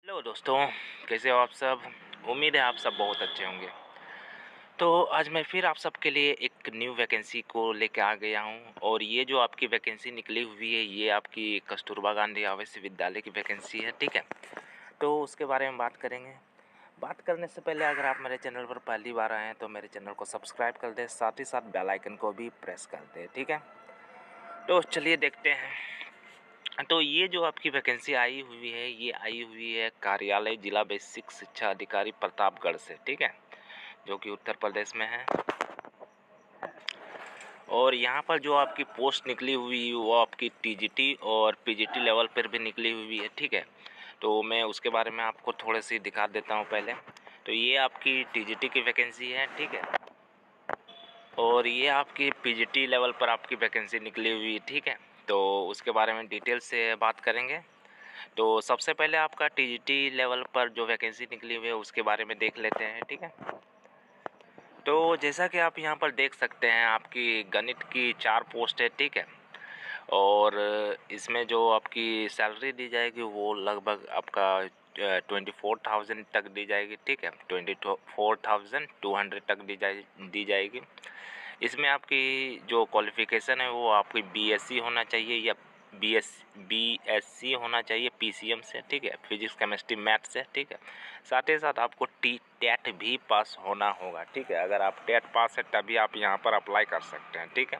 Hello दोस्तों, कैसे हो आप सब। उम्मीद है आप सब बहुत अच्छे होंगे। तो आज मैं फिर आप सबके लिए एक न्यू वैकेंसी को लेकर आ गया हूं और ये जो आपकी वैकेंसी निकली हुई है ये आपकी कस्तूरबा गांधी आवासीय विद्यालय की वैकेंसी है, ठीक है। तो उसके बारे में बात करेंगे। बात करने से पहले अगर आप मेरे चैनल पर पहली बार आए हैं तो मेरे चैनल को सब्सक्राइब कर दें, साथ ही साथ बेल आइकन को भी प्रेस कर दें, ठीक है। तो चलिए देखते हैं। तो ये जो आपकी वैकेंसी आई हुई है ये आई हुई है कार्यालय जिला बेसिक शिक्षा अधिकारी प्रतापगढ़ से, ठीक है, जो कि उत्तर प्रदेश में है। और यहाँ पर जो आपकी पोस्ट निकली हुई वो आपकी टीजीटी और पीजीटी लेवल पर भी निकली हुई है, ठीक है। तो मैं उसके बारे में आपको थोड़े सी दिखा देता हूँ पहले। तो ये आपकी टीजीटी की वैकेंसी है, ठीक है। और ये आपकी पीजीटी लेवल पर आपकी वैकेंसी निकली हुई है, ठीक है। तो उसके बारे में डिटेल से बात करेंगे। तो सबसे पहले आपका टीजीटी लेवल पर जो वैकेंसी निकली हुई है उसके बारे में देख लेते हैं, ठीक है। तो जैसा कि आप यहाँ पर देख सकते हैं आपकी गणित की 4 पोस्ट है, ठीक है। और इसमें जो आपकी सैलरी दी जाएगी वो लगभग आपका 24,000 तक दी जाएगी, ठीक है। 24,200 तक दी जाएगी। इसमें आपकी जो क्वालिफ़िकेशन है वो आपकी बीएससी होना चाहिए या बीएससी होना चाहिए पीसीएम से, ठीक है, फिजिक्स केमिस्ट्री मैथ से, ठीक है। साथ ही साथ आपको टेट भी पास होना होगा, ठीक है। अगर आप टेट पास है तभी आप यहाँ पर अप्लाई कर सकते हैं, ठीक है।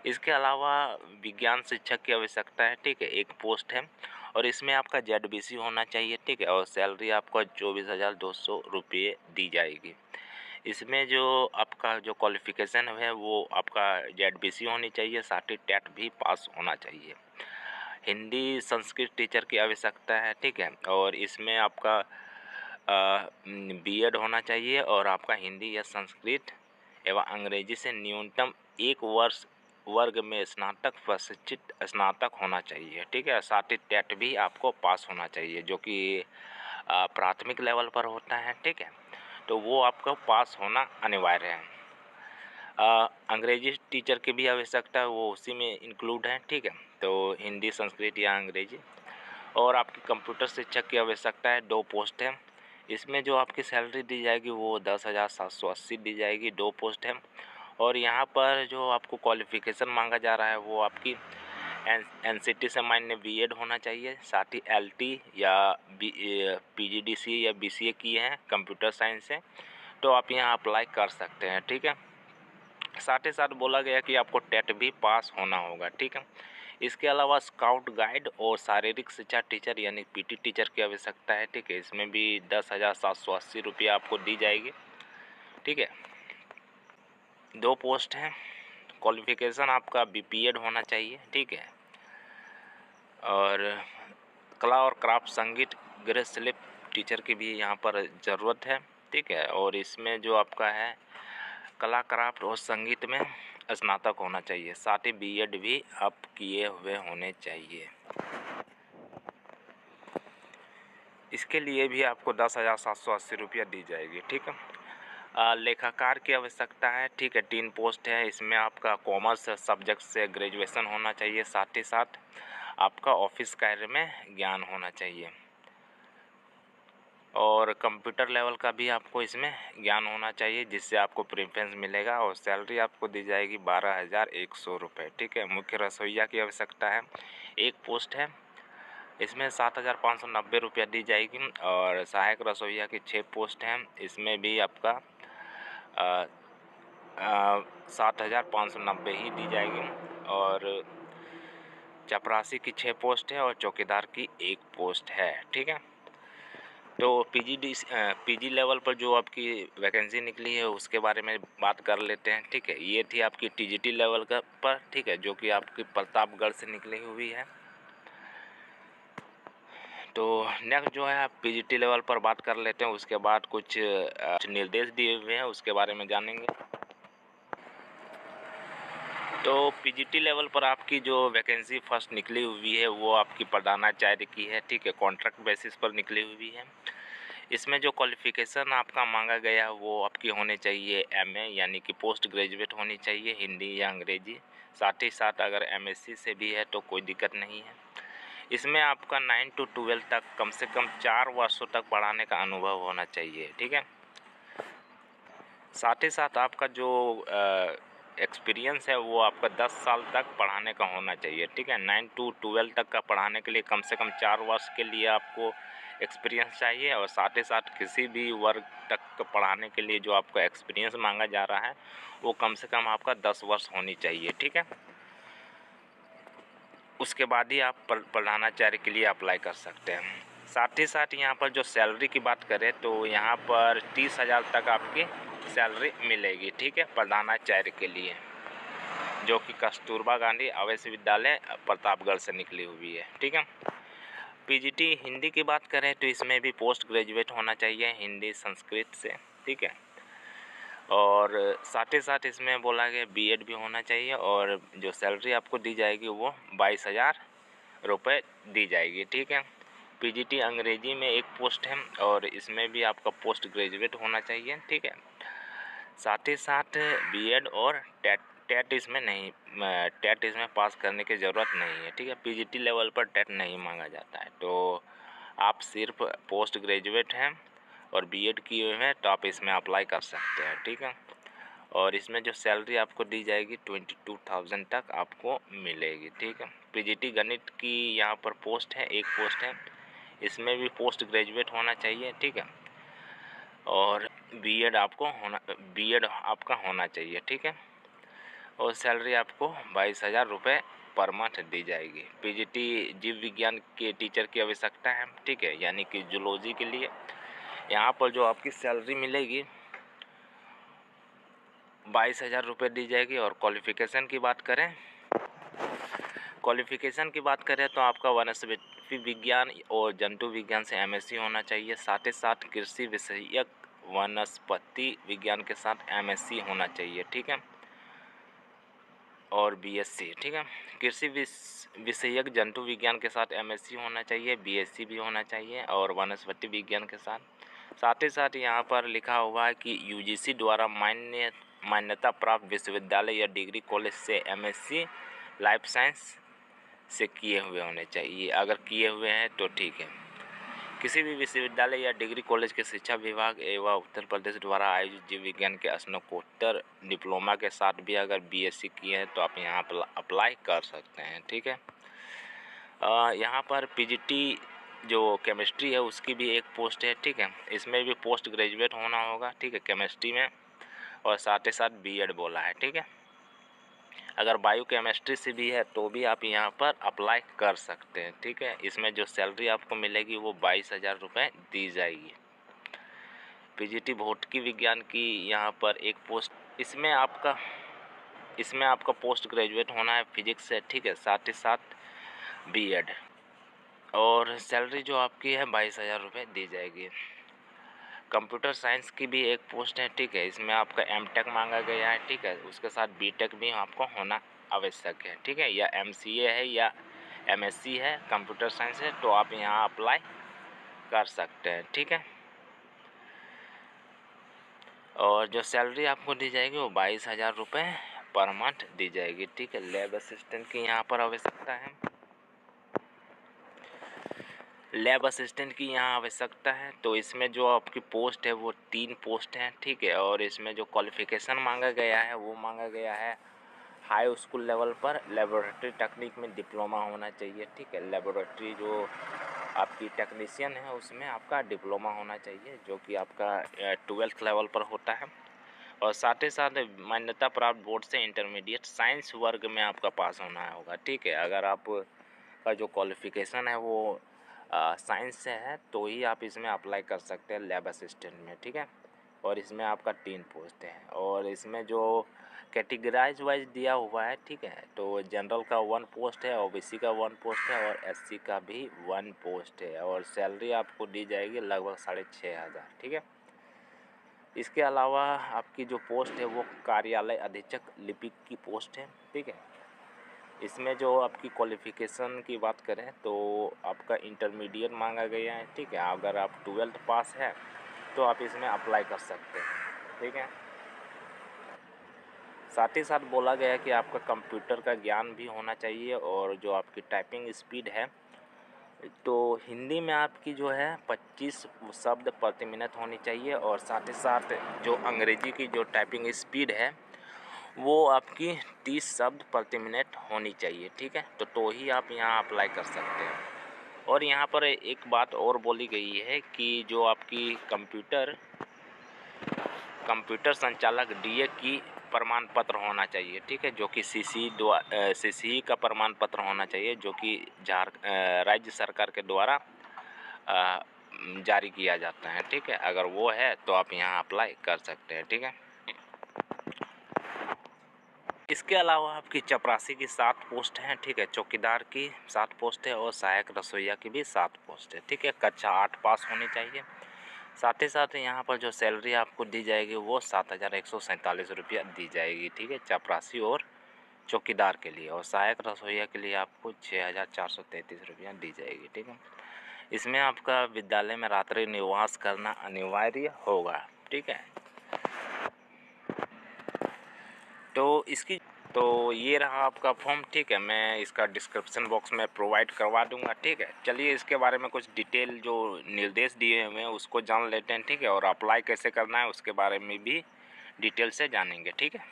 इसके अलावा विज्ञान शिक्षक की आवश्यकता है, ठीक है, एक पोस्ट है। और इसमें आपका जेडबीसी होना चाहिए, ठीक है। और सैलरी आपको 24,200 रुपये दी जाएगी। इसमें जो आपका जो क्वालिफ़िकेशन है वो आपका जेडबीसी होनी चाहिए, साथ ही टेट भी पास होना चाहिए। हिंदी संस्कृत टीचर की आवश्यकता है, ठीक है। और इसमें आपका बीएड होना चाहिए और आपका हिंदी या संस्कृत एवं अंग्रेजी से न्यूनतम 1 वर्ग में स्नातक प्रशिक्षित स्नातक होना चाहिए, ठीक है। साथ ही टेट भी आपको पास होना चाहिए जो कि प्राथमिक लेवल पर होता है, ठीक है। तो वो आपको पास होना अनिवार्य है। अंग्रेजी टीचर की भी आवश्यकता है, वो उसी में इंक्लूड है, ठीक है। तो हिंदी संस्कृत या अंग्रेजी। और आपकी कंप्यूटर शिक्षक की आवश्यकता है, 2 पोस्ट है। इसमें जो आपकी सैलरी दी जाएगी वो 10,780 दी जाएगी, 2 पोस्ट है। और यहाँ पर जो आपको क्वालिफ़िकेशन मांगा जा रहा है वो आपकी एनसीटी से मान्य बीएड होना चाहिए, साथ ही एलटी या पीजीडीसी या बीसीए किए हैं कंप्यूटर साइंस से, तो आप यहाँ अप्लाई कर सकते हैं, ठीक है। साथ ही साथ बोला गया कि आपको टेट भी पास होना होगा, ठीक है। इसके अलावा स्काउट गाइड और शारीरिक शिक्षा टीचर यानी पीटी टीचर की आवश्यकता है, ठीक है। इसमें भी 10,780 रुपये आपको दी जाएगी, ठीक है। 2 पोस्ट हैं। क्वालिफ़िकेशन आपका बीपीएड होना चाहिए, ठीक है। और कला और क्राफ्ट संगीत गृह शिल्प टीचर की भी यहाँ पर ज़रूरत है, ठीक है। और इसमें जो आपका है कला क्राफ्ट और संगीत में स्नातक होना चाहिए, साथ ही बीएड भी आप किए हुए होने चाहिए। इसके लिए भी आपको 10,780 रुपया दी जाएगी, ठीक है। लेखाकार की आवश्यकता है, ठीक है, 3 पोस्ट है। इसमें आपका कॉमर्स सब्जेक्ट से ग्रेजुएशन होना चाहिए, साथ ही साथ आपका ऑफिस कार्य में ज्ञान होना चाहिए। और कंप्यूटर लेवल का भी आपको इसमें ज्ञान होना चाहिए जिससे आपको प्रेफरेंस मिलेगा। और सैलरी आपको दी जाएगी 12,100 रुपये, ठीक है। मुख्य रसोइया की आवश्यकता है, 1 पोस्ट है। इसमें 7,590 रुपया दी जाएगी। और सहायक रसोइया की 6 पोस्ट हैं। इसमें भी आपका 7,590 ही दी जाएगी। और चपरासी की 6 पोस्ट है और चौकीदार की 1 पोस्ट है, ठीक है। तो पीजी लेवल पर जो आपकी वैकेंसी निकली है उसके बारे में बात कर लेते हैं, ठीक है। ये थी आपकी टीजीटी लेवल का पर, ठीक है, जो कि आपकी प्रतापगढ़ से निकली हुई है। तो नेक्स्ट जो है आप पीजीटी लेवल पर बात कर लेते हैं, उसके बाद कुछ निर्देश दिए हुए हैं उसके बारे में जानेंगे। तो पीजीटी लेवल पर आपकी जो वैकेंसी फर्स्ट निकली हुई है वो आपकी प्रधानाचार्य की है, ठीक है, कॉन्ट्रैक्ट बेसिस पर निकली हुई है। इसमें जो क्वालिफ़िकेशन आपका मांगा गया है वो आपकी होनी चाहिए एमए यानी कि पोस्ट ग्रेजुएट होनी चाहिए हिंदी या अंग्रेजी। साथ ही साथ अगर एमएससी से भी है तो कोई दिक्कत नहीं है। इसमें आपका 9 to 12 तक कम से कम 4 वर्षों तक पढ़ाने का अनुभव होना चाहिए, ठीक है। साथ ही साथ आपका जो एक्सपीरियंस है वो आपका 10 साल तक पढ़ाने का होना चाहिए, ठीक है। 9 to 12 तक का पढ़ाने के लिए कम से कम 4 वर्ष के लिए आपको एक्सपीरियंस चाहिए, और साथ ही साथ किसी भी वर्ग तक पढ़ाने के लिए जो आपका एक्सपीरियंस मांगा जा रहा है वो कम से कम आपका 10 वर्ष होनी चाहिए, ठीक है। उसके बाद ही आप प्रधानाचार्य के लिए अप्लाई कर सकते हैं। साथ ही साथ यहाँ पर जो सैलरी की बात करें तो यहाँ पर 30,000 तक आपकी सैलरी मिलेगी, ठीक है, प्रधानाचार्य के लिए, जो कि कस्तूरबा गांधी आवासीय विद्यालय प्रतापगढ़ से निकली हुई है, ठीक है। पीजीटी हिंदी की बात करें तो इसमें भी पोस्ट ग्रेजुएट होना चाहिए हिंदी संस्कृत से, ठीक है। और साथ ही साथ इसमें बोला गया बीएड भी होना चाहिए, और जो सैलरी आपको दी जाएगी वो 22,000 रुपये दी जाएगी, ठीक है। पीजीटी अंग्रेजी में एक पोस्ट है, और इसमें भी आपका पोस्ट ग्रेजुएट होना चाहिए, ठीक है। साथ ही साथ बीएड और टेट इसमें नहीं, टेट इसमें पास करने की ज़रूरत नहीं है, ठीक है। पीजीटी लेवल पर टेट नहीं मांगा जाता है, तो आप सिर्फ पोस्ट ग्रेजुएट हैं और बीएड किए हुए हैं तो आप इसमें अप्लाई कर सकते हैं, ठीक है। और इसमें जो सैलरी आपको दी जाएगी 22,000 तक आपको मिलेगी, ठीक है। पीजीटी गणित की यहाँ पर पोस्ट है, एक पोस्ट है, इसमें भी पोस्ट ग्रेजुएट होना चाहिए, ठीक है। और बीएड आपका होना चाहिए, ठीक है। और सैलरी आपको 22,000 रुपये पर मंथ दी जाएगी। पीजीटी जीव विज्ञान के टीचर की आवश्यकता है, ठीक है, यानी कि जूलॉजी के लिए। यहाँ पर जो आपकी सैलरी मिलेगी 22,000 रुपये दी जाएगी। और क्वालिफ़िकेशन की बात करें तो आपका वनस्पति विज्ञान और जंतु विज्ञान से एमएससी होना चाहिए। साथ ही साथ कृषि विषयक वनस्पति विज्ञान के साथ एमएससी होना चाहिए, ठीक है, और बीएससी, ठीक है। कृषि विषयक जंतु विज्ञान के साथ एमएससी होना चाहिए, बीएससी भी होना चाहिए, और वनस्पति विज्ञान के साथ ही साथ यहाँ पर लिखा हुआ है कि यूजीसी द्वारा मान्यता प्राप्त विश्वविद्यालय या डिग्री कॉलेज से एमएससी लाइफ साइंस से किए हुए होने चाहिए। अगर किए हुए हैं तो ठीक है। किसी भी विश्वविद्यालय या डिग्री कॉलेज के शिक्षा विभाग एवं उत्तर प्रदेश द्वारा आयोजित जीव विज्ञान के स्नातकोत्तर डिप्लोमा के साथ भी अगर बीएससी किए हैं तो आप यहाँ पर अप्लाई कर सकते हैं, ठीक है। यहाँ पर पीजीटी जो केमिस्ट्री है उसकी भी एक पोस्ट है, ठीक है। इसमें भी पोस्ट ग्रेजुएट होना होगा, ठीक है, केमिस्ट्री में, और साथ ही साथ बीएड बोला है, ठीक है। अगर बायो केमिस्ट्री से भी है तो भी आप यहाँ पर अप्लाई कर सकते हैं, ठीक है। इसमें जो सैलरी आपको मिलेगी वो 22,000 रुपये दी जाएगी। पीजीटी भौतिकी विज्ञान की यहाँ पर एक पोस्ट, इसमें आपका पोस्ट ग्रेजुएट होना है फिजिक्स से, ठीक है, साथ ही साथ बीएड, और सैलरी जो आपकी है 22,000 रुपये दी जाएगी। कंप्यूटर साइंस की भी एक पोस्ट है, ठीक है, इसमें आपका एमटेक मांगा गया है, ठीक है, उसके साथ बीटेक भी आपको होना आवश्यक है, ठीक है, या एमसीए है या एमएससी है, कंप्यूटर साइंस है, तो आप यहाँ अप्लाई कर सकते हैं, ठीक है। और जो सैलरी आपको दी जाएगी वो 22,000 रुपये पर मंथ दी जाएगी, ठीक है। लैब असिस्टेंट की यहाँ पर आवश्यकता है, तो इसमें जो आपकी पोस्ट है वो 3 पोस्ट हैं, ठीक है। और इसमें जो क्वालिफ़िकेशन मांगा गया है वो मांगा गया है हाई स्कूल लेवल पर लेबोरेटरी टेक्निक में डिप्लोमा होना चाहिए, ठीक है। लेबोरेटरी जो आपकी टेक्नीशियन है उसमें आपका डिप्लोमा होना चाहिए, जो कि आपका 12th लेवल पर होता है। और साथ ही साथ मान्यता प्राप्त बोर्ड से इंटरमीडिएट साइंस वर्ग में आपका पास होना होगा, ठीक है। अगर आप का जो क्वालिफ़िकेशन है वो साइंस से है तो ही आप इसमें अप्लाई कर सकते हैं लैब असिस्टेंट में, ठीक है। और इसमें आपका 3 पोस्ट है, और इसमें जो कैटेगराइज वाइज दिया हुआ है, ठीक है, तो जनरल का 1 पोस्ट है, ओबीसी का 1 पोस्ट है, और एससी का भी 1 पोस्ट है, और सैलरी आपको दी जाएगी लगभग 6,500, ठीक है। इसके अलावा आपकी जो पोस्ट है वो कार्यालय अधीक्षक लिपिक की पोस्ट है, ठीक है। इसमें जो आपकी क्वालिफ़िकेशन की बात करें तो आपका इंटरमीडिएट मांगा गया है, ठीक है। अगर आप 12th पास है तो आप इसमें अप्लाई कर सकते हैं, ठीक है। साथ ही साथ बोला गया है कि आपका कंप्यूटर का ज्ञान भी होना चाहिए, और जो आपकी टाइपिंग स्पीड है तो हिंदी में आपकी जो है 25 शब्द प्रति मिनट होनी चाहिए, और साथ ही साथ जो अंग्रेजी की जो टाइपिंग स्पीड है वो आपकी 30 शब्द प्रति मिनट होनी चाहिए, ठीक है। तो ही आप यहाँ अप्लाई कर सकते हैं। और यहाँ पर एक बात और बोली गई है कि जो आपकी कंप्यूटर संचालक डीए की प्रमाण पत्र होना चाहिए, ठीक है, जो कि सीसी का प्रमाण पत्र होना चाहिए, जो कि राज्य सरकार के द्वारा जारी किया जाता है, ठीक है। अगर वो है तो आप यहाँ अप्लाई कर सकते हैं, ठीक है। इसके अलावा आपकी चपरासी की 7 पोस्ट हैं, ठीक है, चौकीदार की 7 पोस्ट है, और सहायक रसोइया की भी 7 पोस्ट है, ठीक है। कक्षा 8 पास होनी चाहिए। साथ ही साथ यहाँ पर जो सैलरी आपको दी जाएगी वो 7,147 रुपया दी जाएगी, ठीक है, चपरासी और चौकीदार के लिए। और सहायक रसोइया के लिए आपको 6,433 रुपया दी जाएगी, ठीक है। इसमें आपका विद्यालय में रात्रि निवास करना अनिवार्य होगा, ठीक है। तो ये रहा आपका फॉर्म, ठीक है। मैं इसका डिस्क्रिप्शन बॉक्स में प्रोवाइड करवा दूंगा, ठीक है। चलिए इसके बारे में कुछ डिटेल जो निर्देश दिए हुए हैं उसको जान लेते हैं, ठीक है। और अप्लाई कैसे करना है उसके बारे में भी डिटेल से जानेंगे, ठीक है।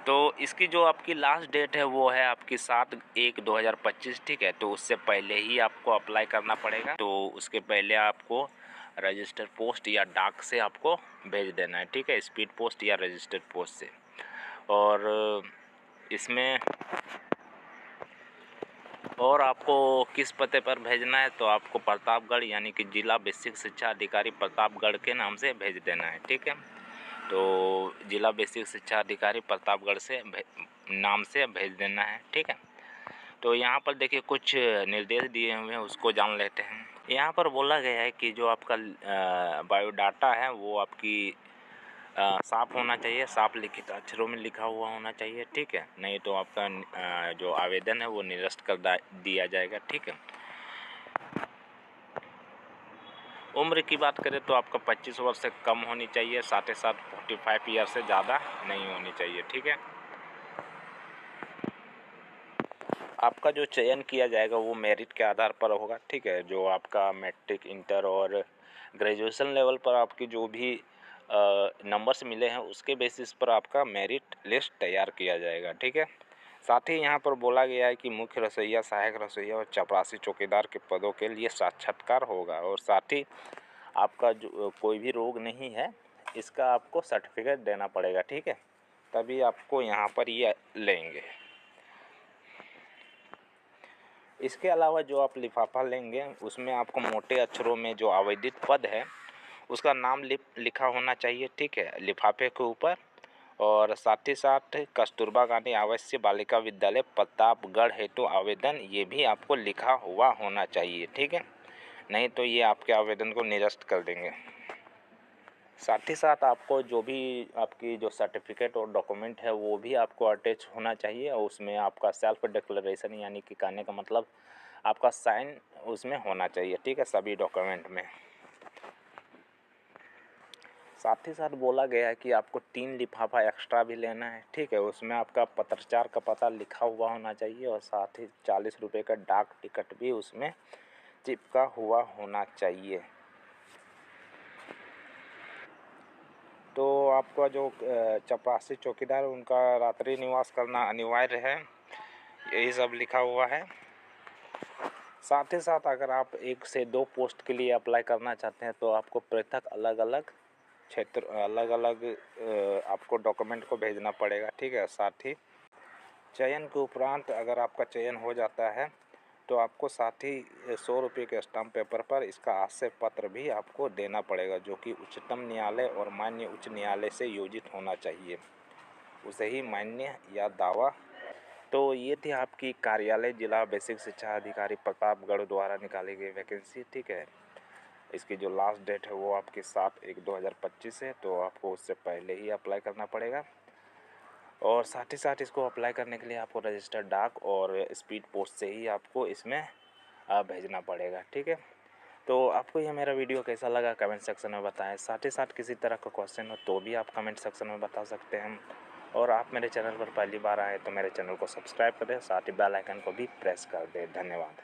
तो इसकी जो आपकी लास्ट डेट है वो है आपकी 7/1/2025, ठीक है। तो उससे पहले ही आपको अप्लाई करना पड़ेगा। तो उसके पहले आपको रजिस्टर पोस्ट या डाक से आपको भेज देना है, ठीक है, स्पीड पोस्ट या रजिस्टर्ड पोस्ट से। और इसमें और आपको किस पते पर भेजना है, तो आपको प्रतापगढ़ यानी कि जिला बेसिक शिक्षा अधिकारी प्रतापगढ़ के नाम से भेज देना है, ठीक है। तो जिला बेसिक शिक्षा अधिकारी प्रतापगढ़ से नाम से भेज देना है, ठीक है। तो यहाँ पर देखिए कुछ निर्देश दिए हुए हैं, उसको जान लेते हैं। यहाँ पर बोला गया है कि जो आपका बायोडाटा है वो आपकी साफ होना चाहिए, साफ लिखित अक्षरों में लिखा हुआ होना चाहिए, ठीक है। नहीं तो आपका जो आवेदन है वो निरस्त कर दिया जाएगा, ठीक है। उम्र की बात करें तो आपका 25 वर्ष से कम होनी चाहिए, साथ ही साथ 45 ईयर से ज़्यादा नहीं होनी चाहिए, ठीक है। आपका जो चयन किया जाएगा वो मेरिट के आधार पर होगा, ठीक है। जो आपका मैट्रिक, इंटर और ग्रेजुएशन लेवल पर आपकी जो भी नंबर्स मिले हैं उसके बेसिस पर आपका मेरिट लिस्ट तैयार किया जाएगा, ठीक है। साथ ही यहाँ पर बोला गया है कि मुख्य रसोइया, सहायक रसोइया और चपरासी चौकीदार के पदों के लिए साक्षात्कार होगा। और साथ ही आपका जो कोई भी रोग नहीं है इसका आपको सर्टिफिकेट देना पड़ेगा, ठीक है, तभी आपको यहाँ पर ये लेंगे। इसके अलावा जो आप लिफाफा लेंगे उसमें आपको मोटे अक्षरों में जो आवेदित पद है उसका नाम लिखा होना चाहिए, ठीक है, लिफाफे के ऊपर। और साथ ही साथ कस्तूरबा गांधी आवासीय बालिका विद्यालय प्रतापगढ़ हेतु आवेदन, ये भी आपको लिखा हुआ होना चाहिए, ठीक है। नहीं तो ये आपके आवेदन को निरस्त कर देंगे। साथ ही साथ आपको जो भी आपकी जो सर्टिफिकेट और डॉक्यूमेंट है वो भी आपको अटैच होना चाहिए, और उसमें आपका सेल्फ डिक्लेरेशन यानी कि कहने का मतलब आपका साइन उसमें होना चाहिए, ठीक है, सभी डॉक्यूमेंट में। साथ ही साथ बोला गया है कि आपको 3 लिफाफा एक्स्ट्रा भी लेना है, ठीक है। उसमें आपका पत्राचार का पता लिखा हुआ होना चाहिए, और साथ ही 40 रुपये का डाक टिकट भी उसमें चिपका हुआ होना चाहिए। तो आपका जो चपरासी चौकीदार उनका रात्रि निवास करना अनिवार्य है, यही सब लिखा हुआ है। साथ ही साथ अगर आप 1 से 2 पोस्ट के लिए अप्लाई करना चाहते हैं तो आपको पृथक अलग अलग क्षेत्र अलग अलग आपको डॉक्यूमेंट को भेजना पड़ेगा, ठीक है। साथ ही चयन के उपरांत अगर आपका चयन हो जाता है तो आपको साथ ही 100 रुपये के स्टाम्प पेपर पर इसका आशय पत्र भी आपको देना पड़ेगा, जो कि उच्चतम न्यायालय और मान्य उच्च न्यायालय से योजित होना चाहिए, उसे ही मान्य या दावा। तो ये थी आपकी कार्यालय जिला बेसिक शिक्षा अधिकारी प्रतापगढ़ द्वारा निकाली गई वैकेंसी, ठीक है। इसकी जो लास्ट डेट है वो आपकी 7/1/2025 है, तो आपको उससे पहले ही अप्लाई करना पड़ेगा। और साथ ही साथ इसको अप्लाई करने के लिए आपको रजिस्टर्ड डाक और स्पीड पोस्ट से ही आपको इसमें भेजना पड़ेगा, ठीक है। तो आपको यह मेरा वीडियो कैसा लगा कमेंट सेक्शन में बताएं। साथ ही साथ किसी तरह का क्वेश्चन हो तो भी आप कमेंट सेक्शन में बता सकते हैं। और आप मेरे चैनल पर पहली बार आए तो मेरे चैनल को सब्सक्राइब करें, साथ ही बेल आइकन को भी प्रेस कर दें। धन्यवाद।